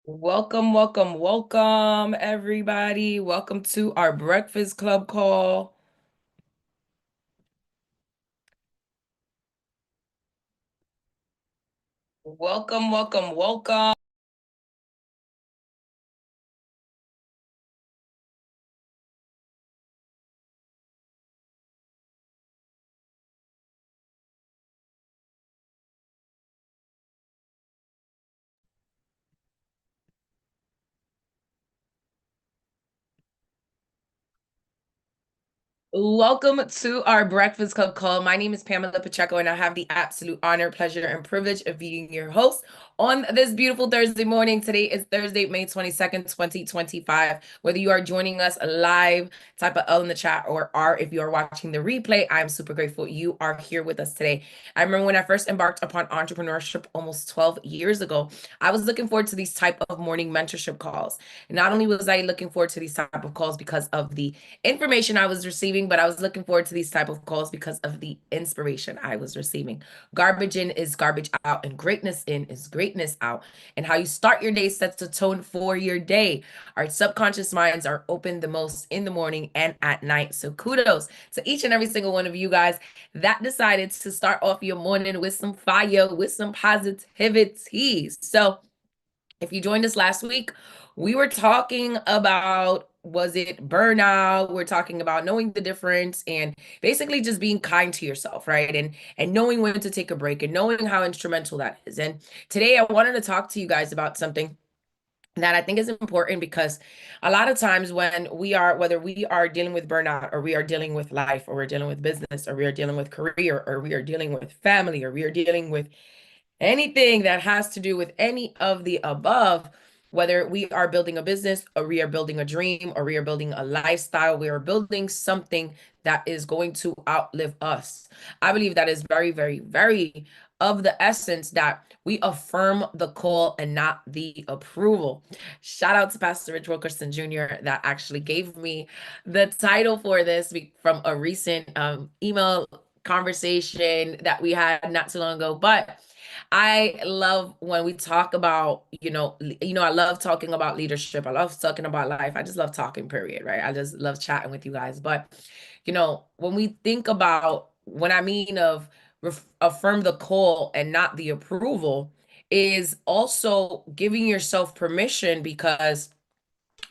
Welcome, welcome, welcome, everybody. Welcome to our Breakfast Club call. Welcome, welcome, welcome. Welcome to our Breakfast Club call. My name is Pamela Pacheco, and I have the absolute honor, pleasure, and privilege of being your host on this beautiful Thursday morning. Today is Thursday, May 22nd, 2025. Whether you are joining us live, type of L in the chat, or R if you are watching the replay, I'm super grateful you are here with us today. I remember when I first embarked upon entrepreneurship almost 12 years ago, I was looking forward to these type of morning mentorship calls. And not only was I looking forward to these type of calls because of the information I was receiving, but I was looking forward to these type of calls because of the inspiration I was receiving. Garbage in is garbage out, and greatness in is greatness out. And how you start your day sets the tone for your day. Our subconscious minds are open the most in the morning and at night. So kudos to each and every single one of you guys that decided to start off your morning with some fire, with some positivity. So if you joined us last week, we were talking about, was it burnout? We're talking about knowing the difference and basically just being kind to yourself, right? And knowing when to take a break and knowing how instrumental that is. And today I wanted to talk to you guys about something that I think is important because a lot of times when we are, whether we are dealing with burnout or we are dealing with life or we're dealing with business or we are dealing with career or we are dealing with family or we are dealing with anything that has to do with any of the above, whether we are building a business or we are building a dream or we are building a lifestyle, we are building something that is going to outlive us. I believe that is very, very, very of the essence that we affirm the call and not the approval. Shout out to Pastor Rich Wilkerson Jr. that actually gave me the title for this from a recent email conversation that we had not too long ago. But I love when we talk about, I love talking about leadership. I love talking about life. I just love talking, period, right? I just love chatting with you guys. But, when we think about when I mean of affirm the call and not the approval, is also giving yourself permission because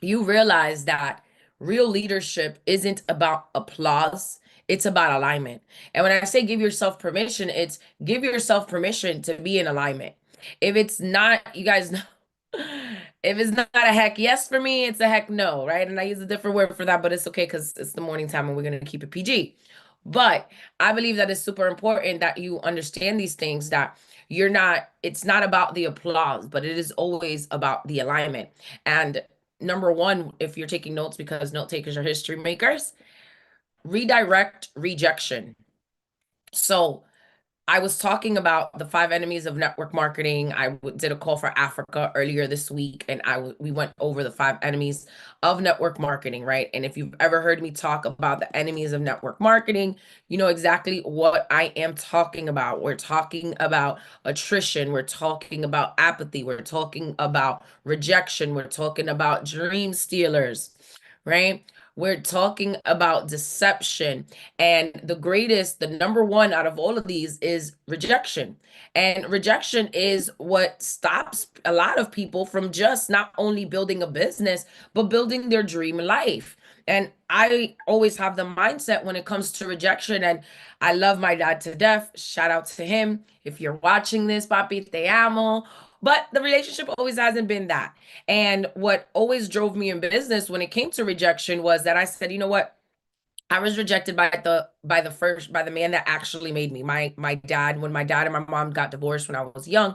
you realize that real leadership isn't about applause, it's about alignment. And when I say give yourself permission, it's give yourself permission to be in alignment. If it's not, you guys know, if it's not a heck yes for me, it's a heck no, right? And I use a different word for that, but it's okay because it's the morning time and we're going to keep it PG. But I believe that it's super important that you understand these things, that it's not about the applause, but it is always about the alignment. And number one, if you're taking notes, because note takers are history makers, redirect rejection. So I was talking about the five enemies of network marketing. Did a call for Africa earlier this week, and we went over the five enemies of network marketing, right? And if you've ever heard me talk about the enemies of network marketing, you know exactly what I am talking about. We're talking about attrition, we're talking about apathy, we're talking about rejection, we're talking about dream stealers, right? We're talking about deception. And the number one out of all of these is rejection. And rejection is what stops a lot of people from just not only building a business, but building their dream life. And I always have the mindset when it comes to rejection. And I love my dad to death. Shout out to him. If you're watching this, Papi, te amo. But the relationship always hasn't been that. And what always drove me in business when it came to rejection was that I said, you know what? I was rejected by the man that actually made me. My dad, when my dad and my mom got divorced when I was young,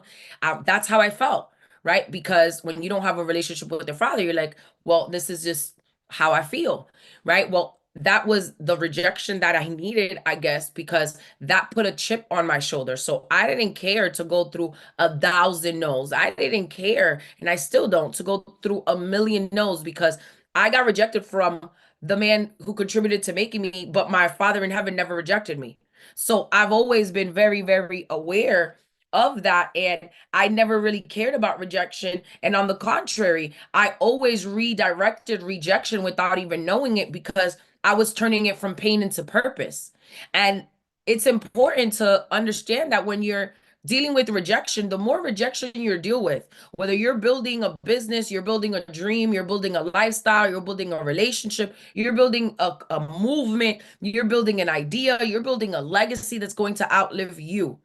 that's how I felt, right? Because when you don't have a relationship with your father, you're like, well, this is just how I feel, right? Well, that was the rejection that I needed, I guess, because that put a chip on my shoulder. So I didn't care to go through 1,000 no's. I didn't care, and I still don't, to go through a million no's because I got rejected from the man who contributed to making me, but my father in heaven never rejected me. So I've always been very, very aware of that, and I never really cared about rejection. And on the contrary, I always redirected rejection without even knowing it, because I was turning it from pain into purpose. And it's important to understand that when you're dealing with rejection, the more rejection you deal with, whether you're building a business, you're building a dream, you're building a lifestyle, you're building a relationship, you're building a movement, you're building an idea, you're building a legacy that's going to outlive you,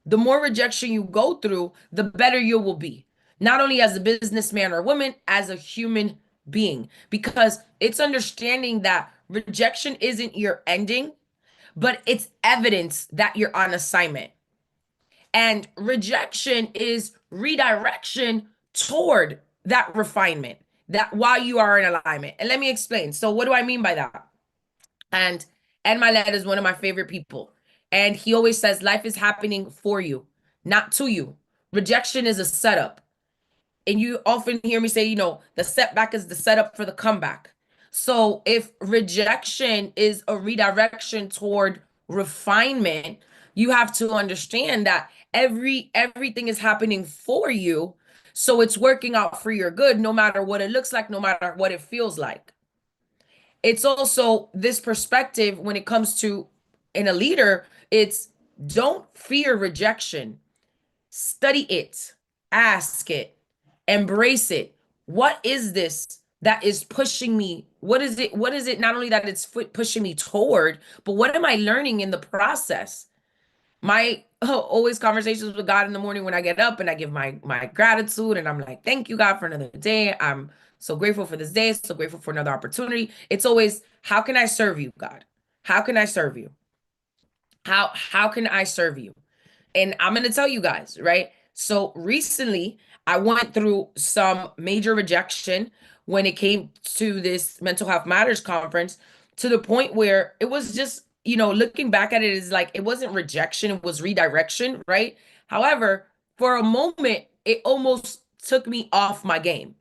the more rejection you go through, the better you will be. Not only as a businessman or woman, as a human being. Because it's understanding that rejection isn't your ending, but it's evidence that you're on assignment. And rejection is redirection toward that refinement, that while you are in alignment. And let me explain. So, what do I mean by that? And Ed Milet is one of my favorite people. And he always says, life is happening for you, not to you. Rejection is a setup. And you often hear me say, the setback is the setup for the comeback. So if rejection is a redirection toward refinement, you have to understand that everything is happening for you. So it's working out for your good, no matter what it looks like, no matter what it feels like. It's also this perspective when it comes to in a leader, it's don't fear rejection. Study it, ask it, embrace it. What is this that is pushing me? What is it? What is it? Not only that it's pushing me toward, but what am I learning in the process? My always conversations with God in the morning when I get up and I give my gratitude and I'm like, thank you, God, for another day. I'm so grateful for this day, so grateful for another opportunity. It's always, how can I serve you, God? How can I serve you? How can I serve you? And I'm going to tell you guys, right? So recently, I went through some major rejection when it came to this Mental Health Matters conference, to the point where it was just, looking back at it, is like it wasn't rejection, it was redirection, right? However, for a moment, it almost took me off my game.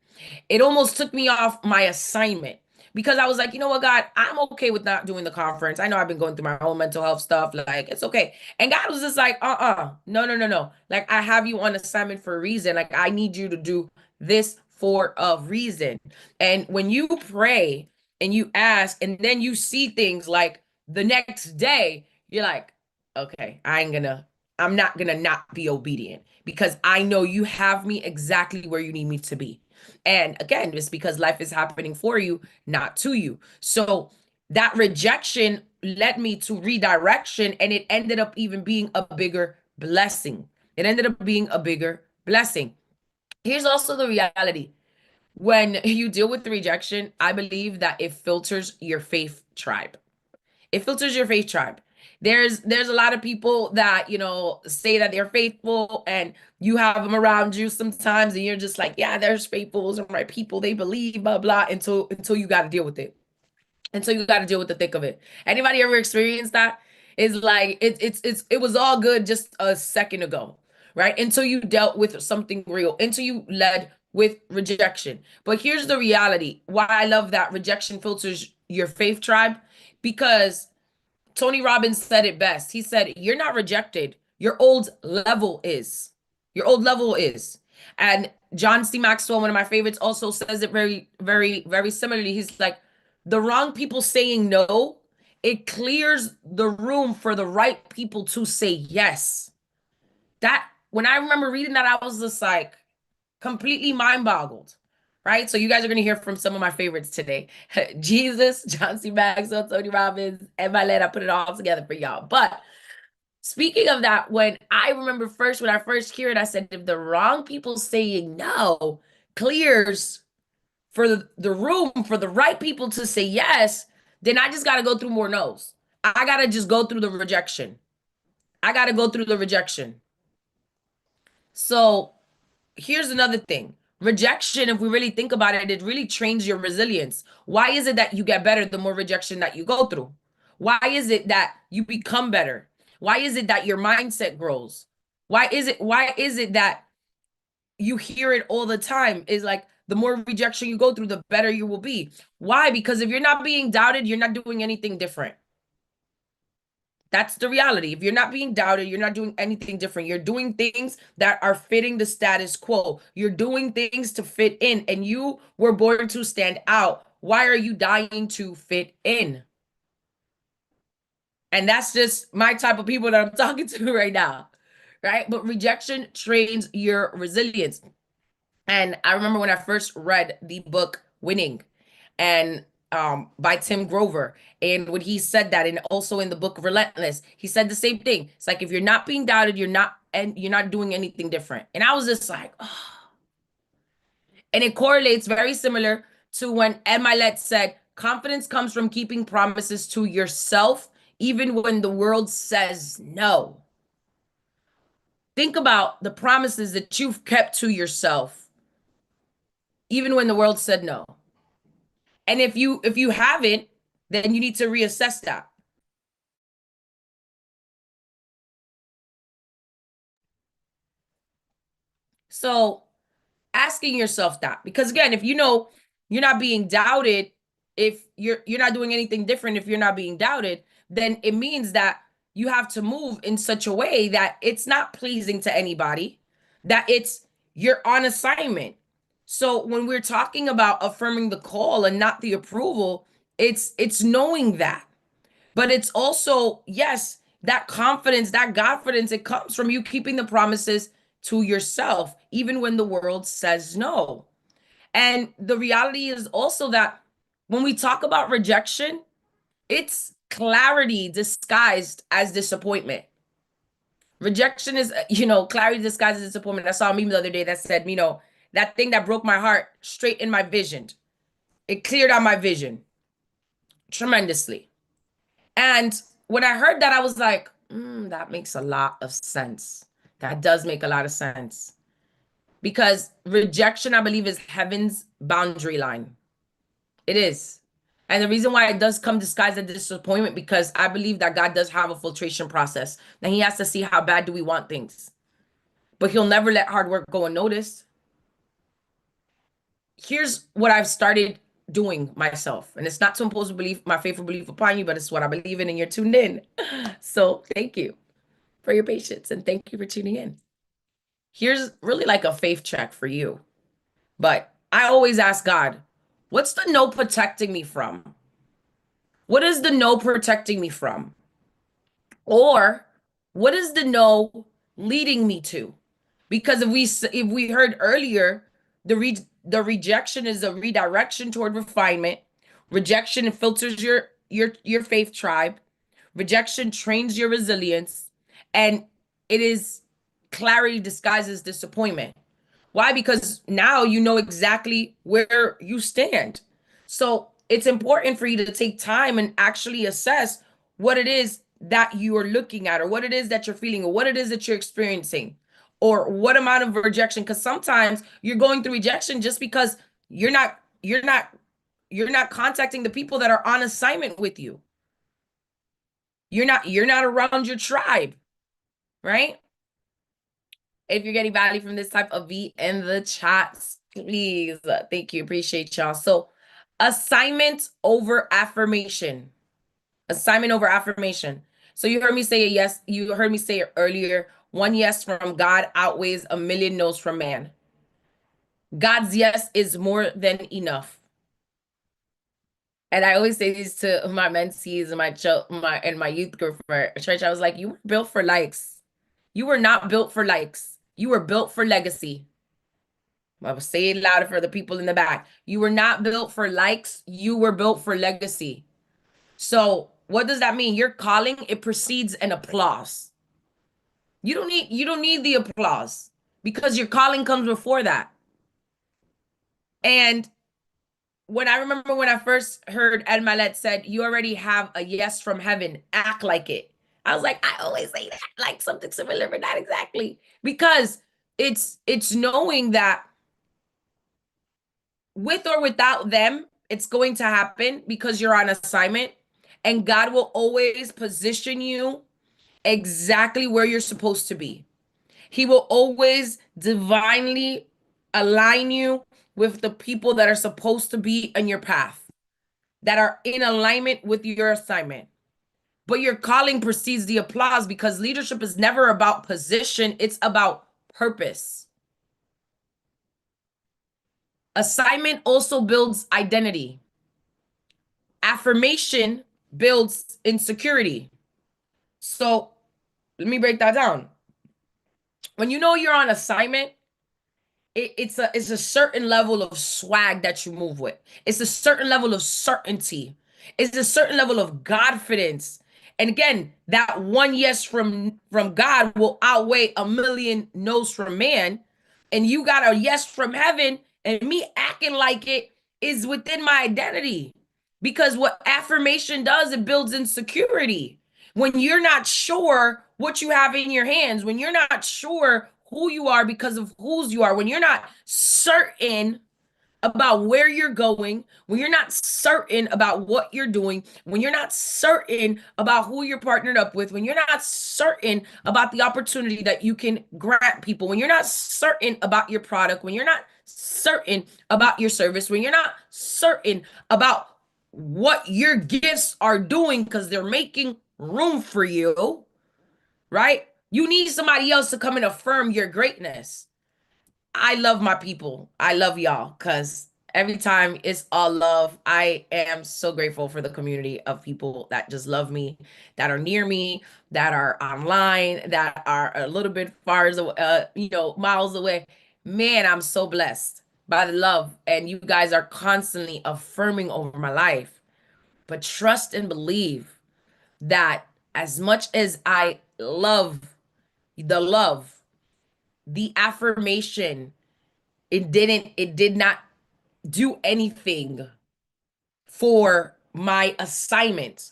It almost took me off my assignment, because I was like, you know what, God, I'm okay with not doing the conference. I know I've been going through my own mental health stuff. Like, it's okay. And God was just like, no, no, no, no. Like, I have you on assignment for a reason. Like, I need you to do this for a reason. And when you pray and you ask, and then you see things like the next day, you're like, okay, I'm not gonna not be obedient, because I know you have me exactly where you need me to be. And again, it's because life is happening for you, not to you. So that rejection led me to redirection, and it ended up even being a bigger blessing. It ended up being a bigger blessing. Here's also the reality. When you deal with the rejection, I believe that it filters your faith tribe. It filters your faith tribe. There's a lot of people that, say that they're faithful, and you have them around you sometimes, and you're just like, yeah, there's faithfuls and right people, they believe, blah blah, until you got to deal with it. Until you got to deal with the thick of it. Anybody ever experienced that? It's like it was all good just a second ago, right? Until you dealt with something real, until you led with rejection. But here's the reality. Why I love that rejection filters your faith tribe, because Tony Robbins said it best. He said, you're not rejected. Your old level is. Your old level is. And John C. Maxwell, one of my favorites, also says it very, very, very similarly. He's like, the wrong people saying no, it clears the room for the right people to say yes. That, when I remember reading that, I was just like completely mind boggled. Right. So you guys are going to hear from some of my favorites today. Jesus, John C. Maxwell, Tony Robbins, and Violet. I put it all together for y'all. But speaking of that, when I first hear it, I said, if the wrong people saying no clears for the room for the right people to say yes, then I just got to go through more no's. I got to just go through the rejection. I got to go through the rejection. So here's another thing. Rejection, if we really think about it, it really trains your resilience. Why is it that you get better the more rejection that you go through? Why is it that you become better? Why is it that your mindset grows? Why is it that you hear it all the time? Is like, the more rejection you go through, the better you will be. Why? Because if you're not being doubted, you're not doing anything different. That's the reality. If you're not being doubted, you're not doing anything different. You're doing things that are fitting the status quo. You're doing things to fit in, and you were born to stand out. Why are you dying to fit in? And that's just my type of people that I'm talking to right now, right? But rejection trains your resilience. And I remember when I first read the book Winning and by Tim Grover. And when he said that, and also in the book Relentless, he said the same thing. It's like if you're not being doubted, you're not doing anything different. And I was just like, oh. And it correlates very similar to when Ed Milet said, confidence comes from keeping promises to yourself, even when the world says no. Think about the promises that you've kept to yourself, even when the world said no. And if you haven't, then you need to reassess that. So asking yourself that, because again, if you know you're not being doubted, if you're not doing anything different, if you're not being doubted, then it means that you have to move in such a way that it's not pleasing to anybody, that you're on assignment. So when we're talking about affirming the call and not the approval, it's knowing that. But it's also, yes, that confidence, that confidence, it comes from you keeping the promises to yourself, even when the world says no. And the reality is also that when we talk about rejection, it's clarity disguised as disappointment. Rejection is, clarity disguised as disappointment. I saw a meme the other day that said, that thing that broke my heart straight in my vision. It cleared out my vision tremendously. And when I heard that, I was like, that makes a lot of sense. That does make a lot of sense. Because rejection, I believe, is heaven's boundary line. It is. And the reason why it does come disguised as disappointment, because I believe that God does have a filtration process. And he has to see how bad do we want things. But he'll never let hard work go unnoticed. Here's what I've started doing myself. And it's not to impose my faithful belief upon you, but it's what I believe in, and you're tuned in. So thank you for your patience, and thank you for tuning in. Here's really like a faith check for you. But I always ask God, what's the no protecting me from? What is the no protecting me from? Or what is the no leading me to? Because if we heard earlier, the rejection is a redirection toward refinement. Rejection filters your faith tribe. Rejection trains your resilience, and it is clarity disguises disappointment. Why? Because now you know exactly where you stand. So it's important for you to take time and actually assess what it is that you are looking at, or what it is that you're feeling, or what it is that you're experiencing, or what amount of rejection. Because sometimes you're going through rejection just because you're not contacting the people that are on assignment with you. You're not around your tribe, right? If you're getting value from this, type of V in the chats, please. Thank you. Appreciate y'all. So, assignment over affirmation. Assignment over affirmation. So, you heard me say it, yes. You heard me say it earlier. One yes from God outweighs a million no's from man. God's yes is more than enough. And I always say this to my mentees and my youth group for church. I was like, you were built for likes. You were not built for likes. You were built for legacy. I will say it louder for the people in the back. You were not built for likes. You were built for legacy. So what does that mean? Your calling, it precedes an applause. You don't need the applause, because your calling comes before that. And when I remember when I first heard Ed Milet said, you already have a yes from heaven, act like it. I was like, I always say that, like something similar, but not exactly. Because it's knowing that with or without them, it's going to happen because you're on assignment, and God will always position you exactly where you're supposed to be. He will always divinely align you with the people that are supposed to be in your path, that are in alignment with your assignment. but your calling precedes the applause because leadership is never about position, it's about purpose. Assignment also builds identity. Affirmation builds insecurity. So let me break that down. When you know you're on assignment, it's a certain level of swag that you move with. It's a certain level of certainty. It's a certain level of confidence. And again, that one yes from God will outweigh a million no's from man. And you got a yes from heaven, and me acting like it is within my identity. Because what affirmation does, it builds insecurity. When you're not sure what you have in your hands, when you're not sure who you are because of whose you are, when you're not certain about where you're going, when you're not certain about what you're doing, when you're not certain about who you're partnered up with, when you're not certain about the opportunity that you can grant people, when you're not certain about your product, when you're not certain about your service, when you're not certain about what your gifts are doing because they're making room for you, right? You need somebody else to come and affirm your greatness. I love my people. I love y'all because every time it's all love. I am so grateful for the community of people that just love me, that are near me, that are online, that are a little bit far, miles away. Man, I'm so blessed by the love, and you guys are constantly affirming over my life. But trust and believe that as much as I love the love, the affirmation, it did not do anything for my assignment.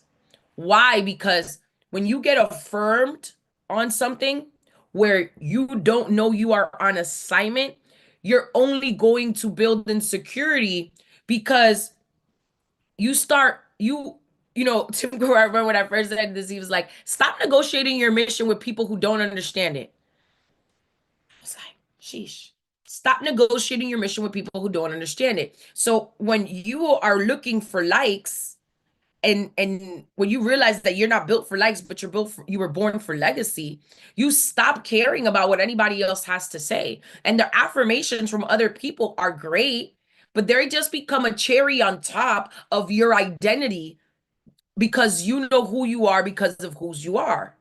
Why? Because when you get affirmed on something where you don't know you are on assignment, you're only going to build insecurity because you start Tim Gore, I remember when I first said this, he was like, stop negotiating your mission with people who don't understand it. I was like, sheesh. Stop negotiating your mission with people who don't understand it. So when you are looking for likes, and when you realize that you're not built for likes, but you were born for legacy, you stop caring about what anybody else has to say. And the affirmations from other people are great, but they just become a cherry on top of your identity because you know who you are because of whose you are.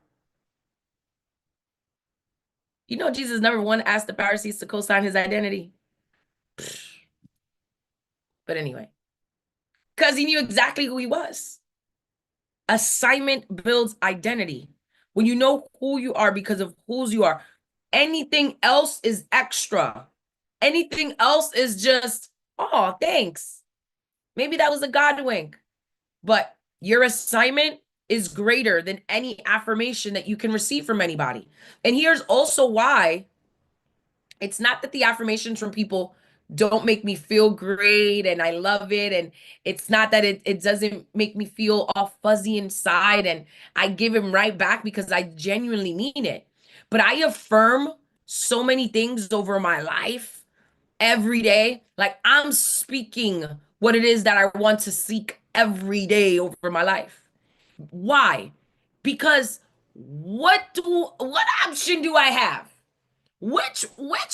You know, Jesus never once asked the Pharisees to co-sign his identity. But anyway, because he knew exactly who he was. Assignment builds identity. When you know who you are because of whose you are, anything else is extra. Anything else is just, oh, thanks. Maybe that was a God wink. But your assignment is greater than any affirmation that you can receive from anybody. And here's also why it's not that the affirmations from people don't make me feel great and I love it. And it's not that it doesn't make me feel all fuzzy inside and I give him right back because I genuinely mean it. But I affirm so many things over my life every day. Like I'm speaking what it is that I want to seek every day over my life. Why? Because what option do I have? Which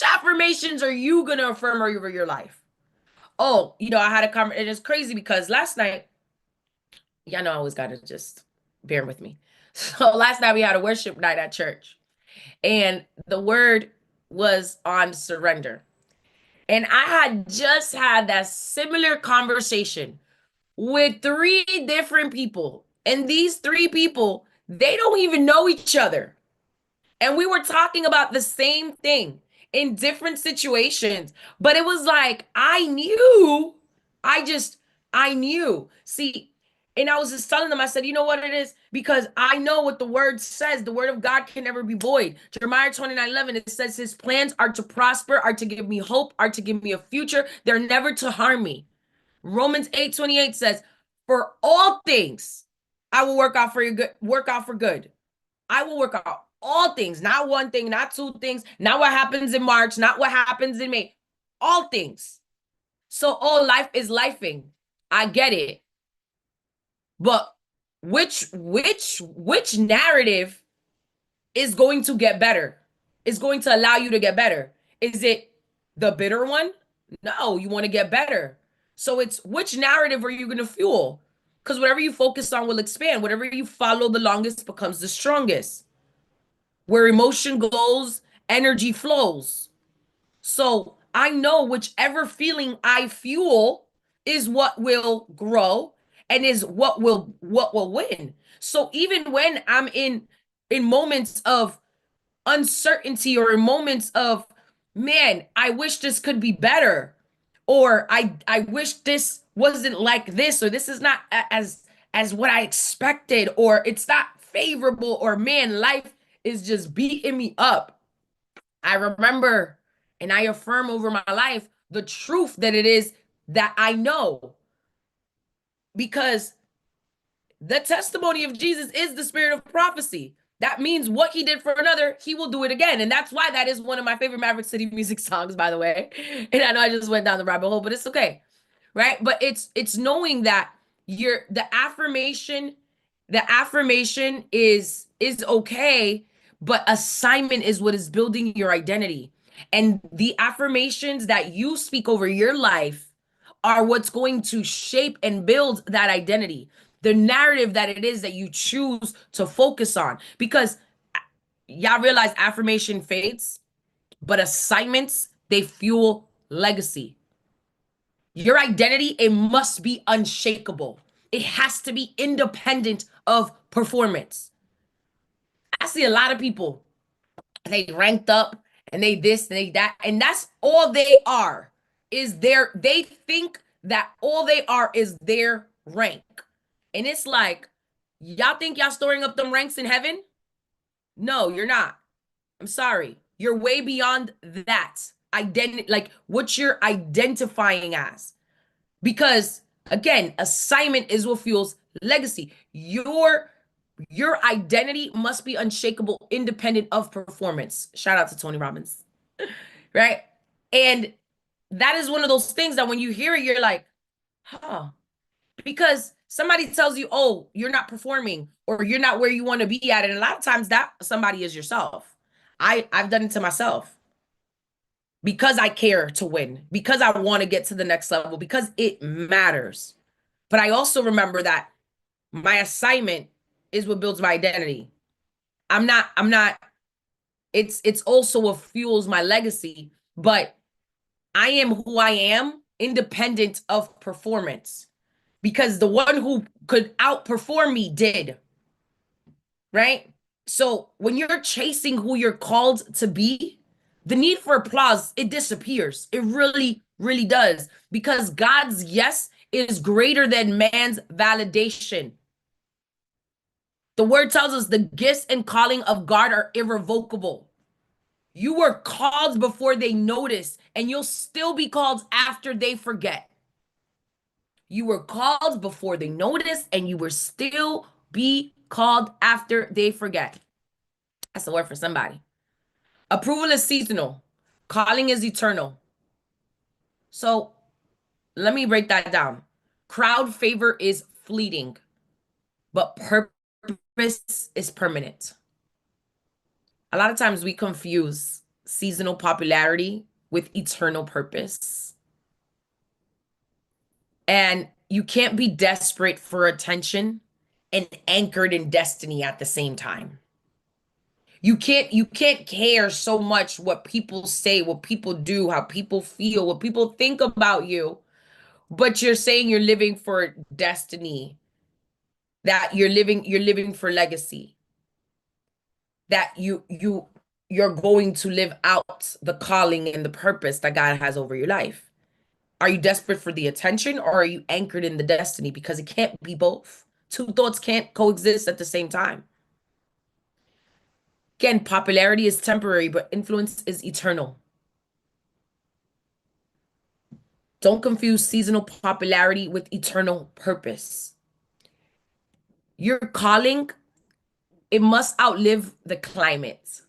affirmations are you gonna affirm over your life? Oh, I had a conversation. It is crazy because last night, y'all know I always gotta just bear with me. So last night we had a worship night at church, and the word was on surrender. And I had just had that similar conversation with three different people. And these three people, they don't even know each other. And we were talking about the same thing in different situations. But it was like, I knew. I knew. See, and I was just telling them, I said, you know what it is? Because I know what the word says. The word of God can never be void. Jeremiah 29:11, it says his plans are to prosper, are to give me hope, are to give me a future. They're never to harm me. Romans 8:28 says, for all things, I will work out for your good, work out for good. I will work out all things, not one thing, not two things, not what happens in March, not what happens in May, all things. So all life is lifing. I get it. But which narrative is going to get better, is going to allow you to get better? Is it the bitter one? No, you want to get better. So it's which narrative are you going to fuel? Because whatever you focus on will expand. Whatever you follow the longest becomes the strongest. Where emotion goes, energy flows. So I know whichever feeling I fuel is what will grow and is what will win. So even when I'm in moments of uncertainty or in moments of, man, I wish this could be better, or I wish this wasn't like this, or this is not as what I expected, or it's not favorable, or man, life is just beating me up. I remember and I affirm over my life the truth that it is that I know, because the testimony of Jesus is the spirit of prophecy. That means what he did for another, he will do it again. And that's why that is one of my favorite Maverick City music songs, by the way. And I know I just went down the rabbit hole, but it's okay. Right? But it's knowing that you're the affirmation is okay, but assignment is what is building your identity. And the affirmations that you speak over your life are what's going to shape and build that identity, the narrative that it is that you choose to focus on. Because y'all realize affirmation fades, but assignments, they fuel legacy. Your identity, it must be unshakable. It has to be independent of performance. I see a lot of people, they ranked up and they this and they that, and that's all they are, they think that all they are is their rank. And it's like, y'all think y'all storing up them ranks in heaven? No, you're not. I'm sorry. You're way beyond that identity, like what you're identifying as. Because again, assignment is what fuels legacy. Your identity must be unshakable, independent of performance. Shout out to Tony Robbins, right? And that is one of those things that when you hear it, you're like, huh. Because somebody tells you, oh, you're not performing or you're not where you want to be at. And a lot of times that somebody is yourself. I've done it to myself because I care to win, because I want to get to the next level, because it matters. But I also remember that my assignment is what builds my identity. I'm not, it's also what fuels my legacy, but I am who I am independent of performance, because the one who could outperform me did, right? So when you're chasing who you're called to be, the need for applause, it disappears. It really, really does. Because God's yes is greater than man's validation. The word tells us the gifts and calling of God are irrevocable. You were called before they notice, and you'll still be called after they forget. You were called before they notice, and you will still be called after they forget. That's a word for somebody. Approval is seasonal. Calling is eternal. So let me break that down. Crowd favor is fleeting, but purpose is permanent. A lot of times we confuse seasonal popularity with eternal purpose. And you can't be desperate for attention and anchored in destiny at the same time. You can't care so much what people say, what people do, how people feel, what people think about you, but you're saying you're living for destiny, that you're living for legacy, that you're going to live out the calling and the purpose that God has over your life. Are you desperate for the attention, or are you anchored in the destiny? Because it can't be both. Two thoughts can't coexist at the same time. Again, popularity is temporary, but influence is eternal. Don't confuse seasonal popularity with eternal purpose. Your calling, it must outlive the climate.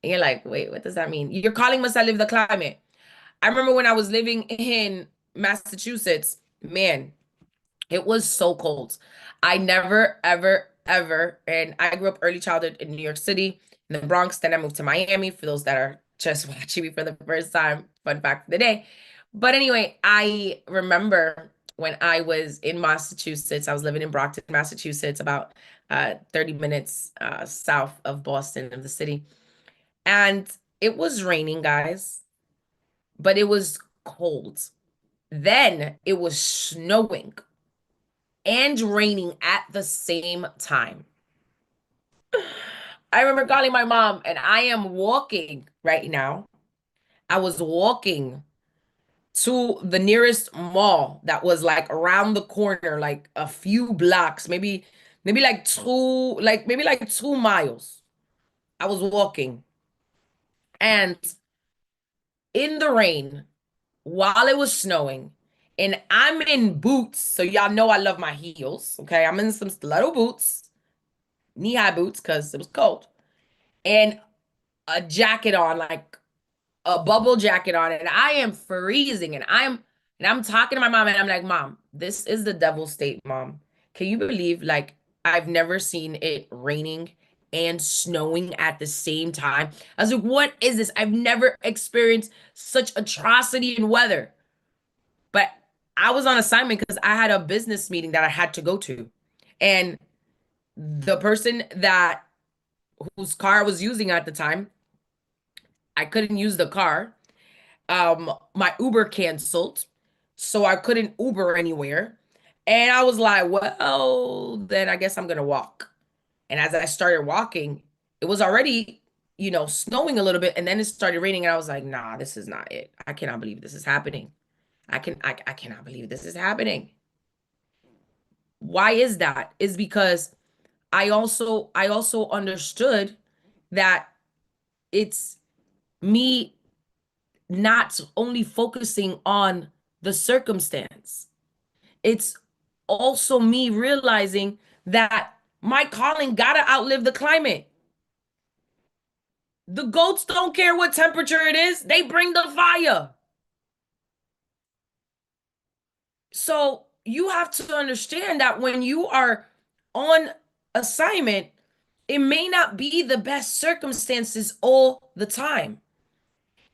And you're like, wait, what does that mean? Your calling must outlive the climate. I remember when I was living in Massachusetts, man, It was so cold. I never, ever, ever, and I grew up early childhood in New York City, in the Bronx. Then I moved to Miami for those that are just watching me for the first time. Fun fact for the day. But anyway, I remember when I was in Massachusetts, I was living in Brockton, Massachusetts, about 30 minutes south of Boston, of the city. And it was raining, guys, but it was cold. Then it was snowing and raining at the same time. I remember calling my mom, and I am walking right now. I was walking to the nearest mall that was like around the corner, like a few blocks, maybe like maybe like 2 miles. I was walking and in the rain while it was snowing, and I'm in boots. So y'all know I love my heels. Okay. I'm in some stiletto boots, knee-high boots, because it was cold. And a jacket on, like a bubble jacket on, and I am freezing. And I'm talking to my mom, and I'm like, Mom, this is the devil state, Mom. Can you believe, like, I've never seen it raining and snowing at the same time? I was like, what is this? I've never experienced such atrocity in weather. But I was on assignment because I had a business meeting that I had to go to. And the person that whose car I was using at the time, I couldn't use the car. My Uber canceled, so I couldn't Uber anywhere. And I was like, well, then I guess I'm gonna walk. And as I started walking, it was already, snowing a little bit, and then it started raining, and I was like, nah, this is not it. I cannot believe this is happening. I cannot believe this is happening. Why is that? Is because I also understood that it's me not only focusing on the circumstance, it's also me realizing that my calling gotta outlive the climate. The goats don't care what temperature it is, they bring the fire. So you have to understand that when you are on assignment, it may not be the best circumstances all the time.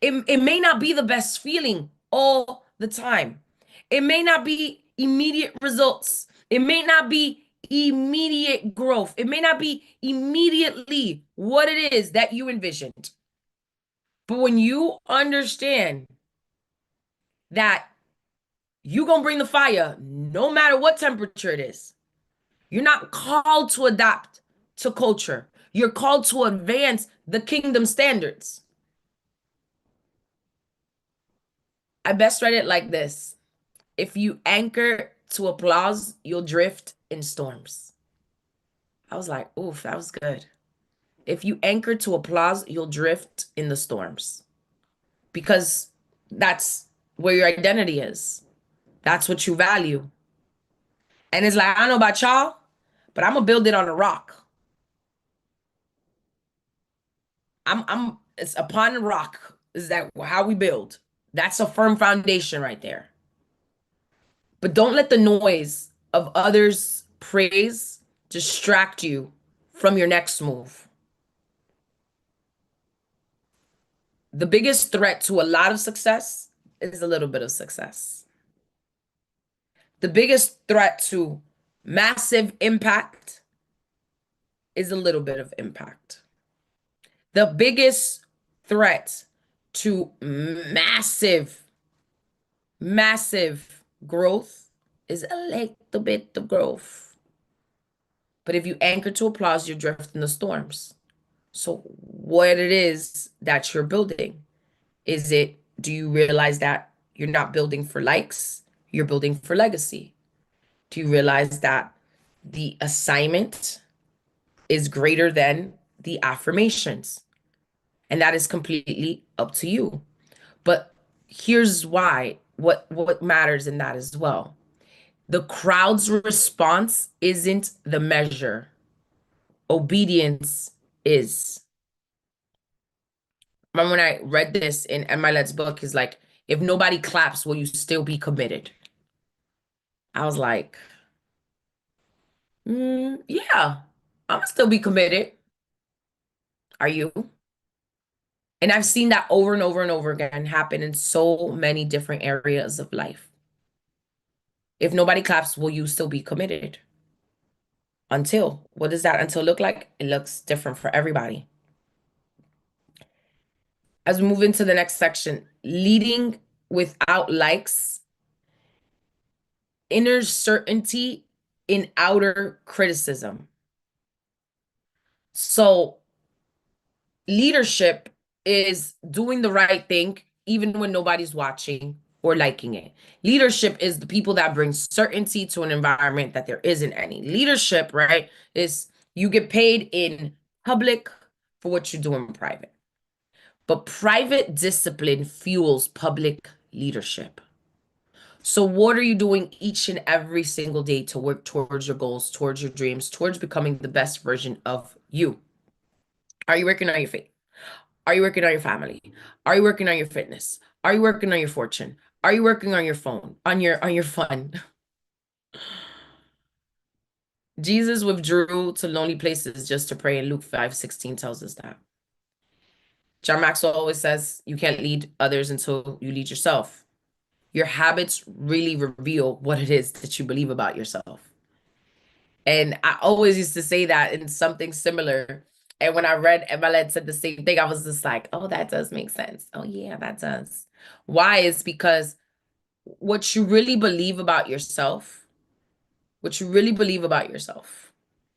It may not be the best feeling all the time. It may not be immediate results. It may not be immediate growth. It may not be immediately what it is that you envisioned. But when you understand that you're going to bring the fire no matter what temperature it is, you're not called to adapt to culture. You're called to advance the kingdom standards. I best read it like this: if you anchor to applause, you'll drift in storms. I was like, oof, that was good. If you anchor to applause, you'll drift in the storms, because that's where your identity is. That's what you value. And it's like, I don't know about y'all, but I'm gonna build it on a rock. It's upon a rock. Is that how we build? That's a firm foundation right there. But don't let the noise of others' praise distract you from your next move. The biggest threat to a lot of success is a little bit of success. The biggest threat to massive impact is a little bit of impact. The biggest threat to massive growth is a little bit of growth. But if you anchor to applause, you drift in the storms. So what it is that you're building, do you realize that you're not building for likes, you're building for legacy? Do you realize that the assignment is greater than the affirmations? And that is completely up to you. But here's why, what matters in that as well. The crowd's response isn't the measure. Obedience is. Remember when I read this in Let's book, is like, if nobody claps, will you still be committed? I was like, Yeah, I'm gonna still be committed. Are you? And I've seen that over and over and over again happen in so many different areas of life. If nobody claps, will you still be committed? Until, what does that until look like? It looks different for everybody. As we move into the next section, leading without likes, inner certainty in outer criticism. So leadership is doing the right thing even when nobody's watching or liking it. Leadership is the people that bring certainty to an environment that there isn't any. Leadership, right, is you get paid in public for what you do in private. But private discipline fuels public leadership. So, what are you doing each and every single day to work towards your goals, towards your dreams, towards becoming the best version of you? Are you working on your faith? Are you working on your family? Are you working on your fitness? Are you working on your fortune? Are you working on your phone, on your fun? Jesus withdrew to lonely places just to pray, and Luke 5:16 tells us that. John Maxwell always says you can't lead others until you lead yourself. Your habits really reveal what it is that you believe about yourself. And I always used to say that in something similar. And when I read Evelyn said the same thing, I was just like, oh, that does make sense. Oh, yeah, that does. Why? Is because what you really believe about yourself, what you really believe about yourself,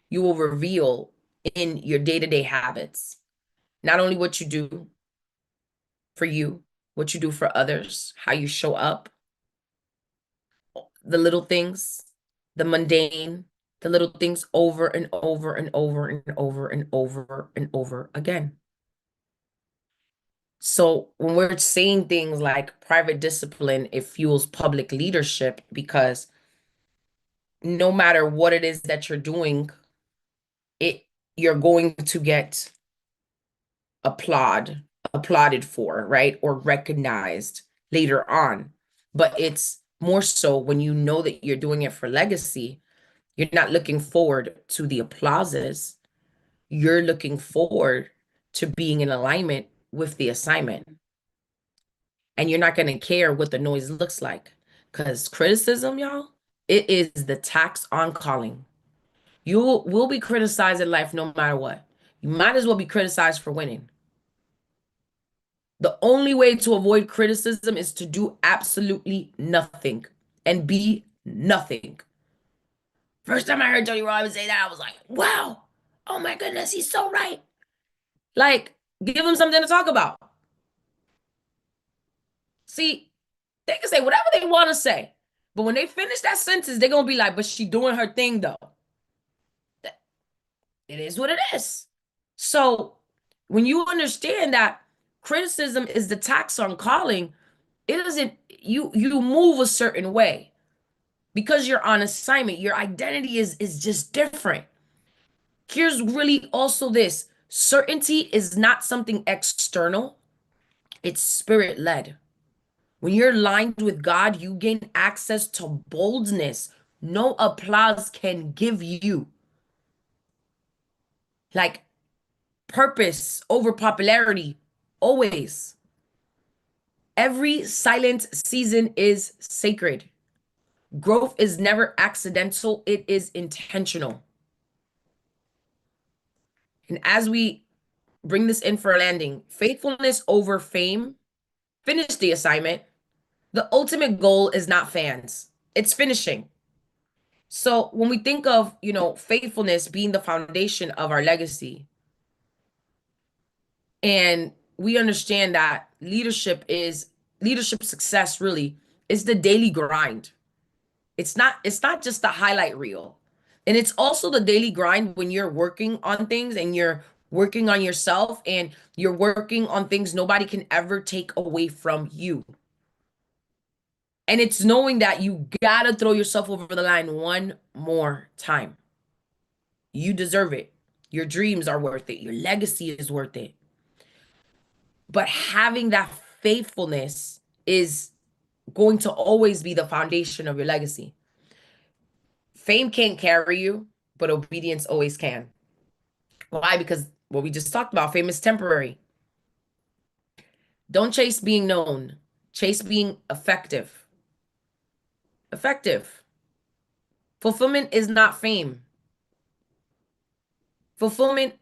you will reveal in your day-to-day habits. Not only what you do for you, what you do for others, how you show up, the little things, the mundane, the little things over and over and over and over and over and over again. So when we're saying things like private discipline, it fuels public leadership because no matter what it is that you're doing, it you're going to get applauded for, right? Or recognized later on. But it's more so when you know that you're doing it for legacy. You're not looking forward to the applauses. You're looking forward to being in alignment with the assignment. And you're not going to care what the noise looks like. Because criticism, y'all, it is the tax on calling. You will be criticized in life no matter what. You might as well be criticized for winning. The only way to avoid criticism is to do absolutely nothing and be nothing. First time I heard Tony Robbins say that, I was like, wow, oh my goodness, he's so right. Like, give him something to talk about. See, they can say whatever they want to say, but when they finish that sentence, they're going to be like, but she doing her thing though. It is what it is. So when you understand that criticism is the tax on calling, it doesn't, you move a certain way because you're on assignment. Your identity is just different. Here's really also this: certainty is not something external, it's spirit led. When you're aligned with God, you gain access to boldness no applause can give you. Like purpose over popularity, always. Every silent season is sacred. Growth is never accidental, it is intentional. And as we bring this in for a landing, faithfulness over fame, finish the assignment. The ultimate goal is not fans, it's finishing. So when we think of, faithfulness being the foundation of our legacy, and we understand that leadership success really is the daily grind. It's not just the highlight reel. And it's also the daily grind when you're working on things and you're working on yourself and you're working on things nobody can ever take away from you. And it's knowing that you gotta throw yourself over the line one more time. You deserve it. Your dreams are worth it. Your legacy is worth it. But having that faithfulness is going to always be the foundation of your legacy. Fame can't carry you. but obedience always can. Why? Because what we just talked about, fame is temporary. Don't chase being known, chase being effective. Effective. Fulfillment is not fame. Fulfillment,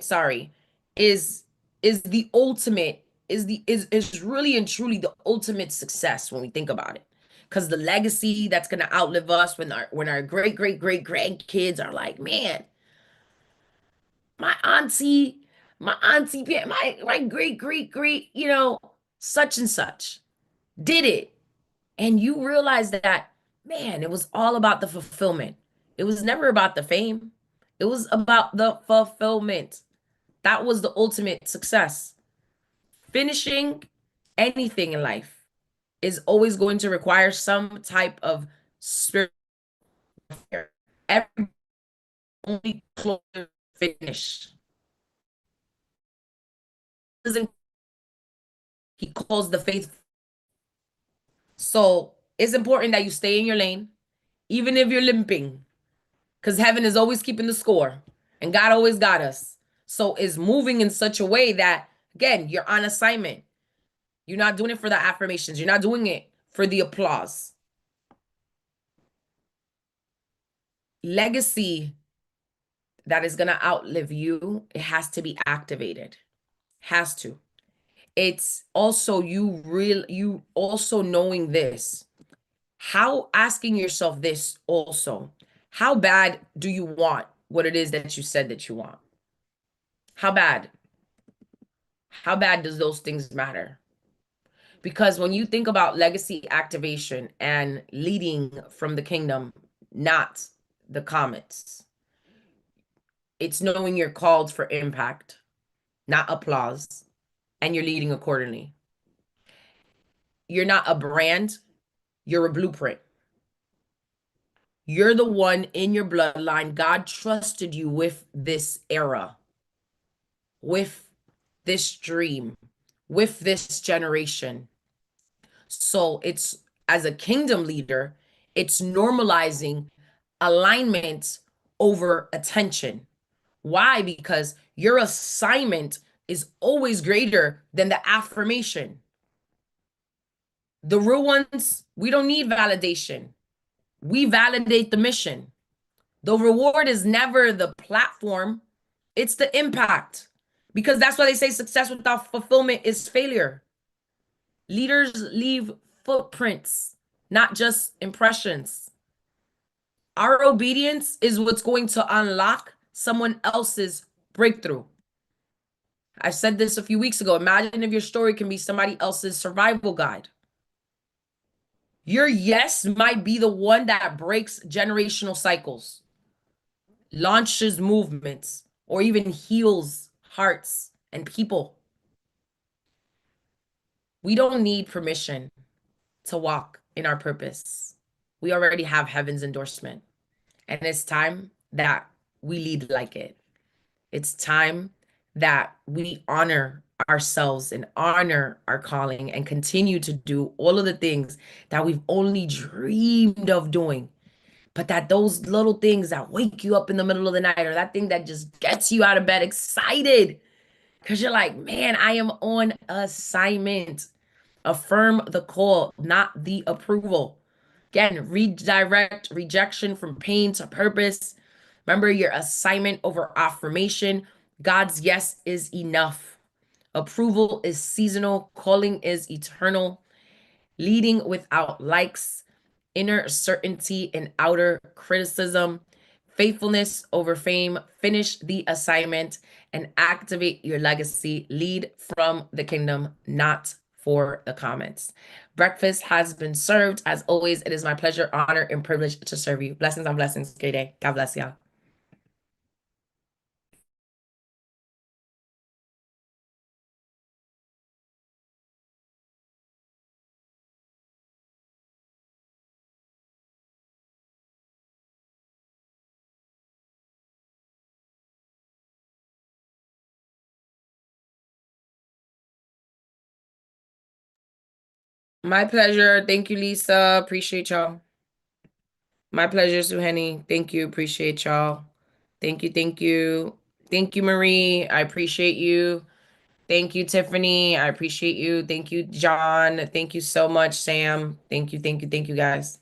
sorry, is the ultimate, is really and truly the ultimate success when we think about it. Because the legacy that's gonna outlive us when our great grandkids are like, man, my auntie, my great, such and such did it. And you realize that, man, it was all about the fulfillment. It was never about the fame. It was about the fulfillment. That was the ultimate success. Finishing anything in life is always going to require some type of spiritual warfare. Every only closer finish. Doesn't He calls the faith. So it's important that you stay in your lane, even if you're limping, because heaven is always keeping the score and God always got us. So it's moving in such a way that, again, you're on assignment. You're not doing it for the affirmations. You're not doing it for the applause. Legacy that is going to outlive you, it has to be activated. Has to. It's also you also knowing this. How asking yourself this also. How bad do you want what it is that you said that you want? How bad? How bad does those things matter? Because when you think about legacy activation and leading from the kingdom, not the comets, it's knowing you're called for impact, not applause, and you're leading accordingly. You're not a brand, you're a blueprint. You're the one in your bloodline. God trusted you with this era, with this dream, with this generation. So it's, as a kingdom leader, it's normalizing alignment over attention. Why? Because your assignment is always greater than the affirmation. The real ones, we don't need validation. We validate the mission. The reward is never the platform, it's the impact. Because that's why they say success without fulfillment is failure. Leaders leave footprints, not just impressions. Our obedience is what's going to unlock someone else's breakthrough. I said this a few weeks ago. Imagine if your story can be somebody else's survival guide. Your yes might be the one that breaks generational cycles, launches movements, or even heals hearts and people. We don't need permission to walk in our purpose. We already have heaven's endorsement. And it's time that we lead like it. It's time that we honor ourselves and honor our calling and continue to do all of the things that we've only dreamed of doing. But that those little things that wake you up in the middle of the night, or that thing that just gets you out of bed excited because you're like, man, I am on assignment. Affirm the call, not the approval. Again, redirect rejection from pain to purpose. Remember your assignment over affirmation. God's yes is enough. Approval is seasonal. Calling is eternal. Leading without likes. Inner certainty and outer criticism. Faithfulness over fame. Finish the assignment and activate your legacy. Lead from the kingdom, not for the comments. Breakfast has been served. As always, it is my pleasure, honor, and privilege to serve you. Blessings on blessings. Great day. God bless y'all. My pleasure. Thank you, Lisa. Appreciate y'all. My pleasure, Suheni. Thank you. Appreciate y'all. Thank you. Thank you. Thank you, Marie. I appreciate you. Thank you, Tiffany. I appreciate you. Thank you, John. Thank you so much, Sam. Thank you. Thank you. Thank you, guys.